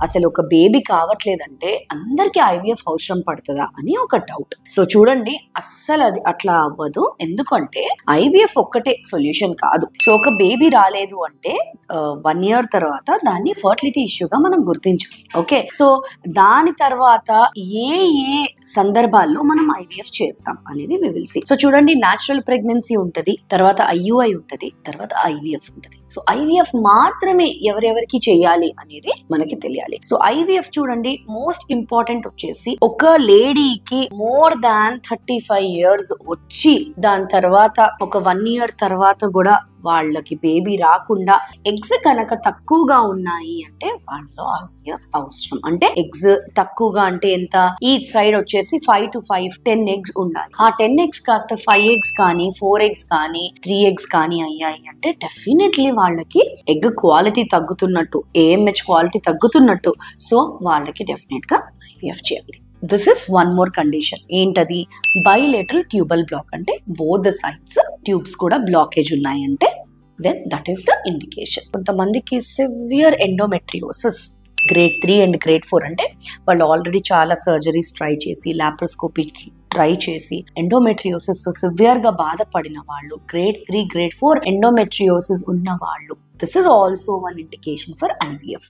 అసలు ఒక బేబీ కావట్లేదంటే అందరికి ఐవీఎఫ్ అవసరం పడుతుందా అని ఒక డౌట్. సో చూడండి, అస్సలు అది అట్లా అవ్వదు. ఎందుకంటే ఐవీఎఫ్ ఒక్కటే సొల్యూషన్ కాదు. సో ఒక బేబీ రాలేదు అంటే 1 year తర్వాత దాన్ని ఫర్టిలిటీ ఇష్యూగా మనం గుర్తించాలి. ఓకే, సో దాని తర్వాత ఏ ఏ సందర్భాల్లో మనం ఐవీఎఫ్ చేస్తాం అనేది వి విల్ సీ. సో చూడండి, న్యాచురల్ ప్రెగ్నెన్సీ ఉంటది, తర్వాత ఐయుఐ ఉంటది, తర్వాత ఐవీఎఫ్ ఉంటది. సో ఐవీఎఫ్ మాత్రమే ఎవరెవరికి చేయాలి అనేది మనకి తెలియాలి. సో ఐవీఎఫ్ చూడండి, మోస్ట్ ఇంపార్టెంట్ వచ్చేసి ఒక లేడీకి మోర్ దాన్ 35 years వచ్చి దాని తర్వాత ఒక 1 year తర్వాత కూడా వాళ్ళకి బేబీ రాకుండా ఎగ్స్ కనుక తక్కువగా ఉన్నాయి అంటే వాళ్ళలో ఐవీఎఫ్ అవసరం. అంటే ఎగ్స్ తక్కువగా అంటే ఎంత, ఈచ్ సైడ్ వచ్చేసి 5 to 5 10 eggs ఉండాలి. ఆ 10 eggs కాస్త 5 eggs కానీ 4 eggs కానీ 3 eggs కానీ అయ్యాయి అంటే డెఫినెట్లీ వాళ్ళకి ఎగ్ క్వాలిటీ తగ్గుతున్నట్టు, ఏఎంహెచ్ క్వాలిటీ తగ్గుతున్నట్టు. సో వాళ్ళకి డెఫినెట్ గా ఐవీఎఫ్ చేయాలి. This is one more condition. ఏంటది? బైలేటరల్ ట్యూబల్ బ్లాక్, అంటే బోత్ ద సైడ్స్ ట్యూబ్స్ కూడా బ్లాకేజ్ ఉన్నాయంటే then that is the indication. కొంతమందికి severe endometriosis grade 3 and grade 4 అంటే వాళ్ళు ఆల్రెడీ చాలా సర్జరీస్ ట్రై చేసి లాప్రోస్కోపీ ట్రై చేసి ఎండోమెట్రియోసిస్ సివియర్ గా బాధపడిన వాళ్ళు, grade 3 grade 4 ఎండోమెట్రియోసిస్ ఉన్న వాళ్ళు, this is also one indication for IVF.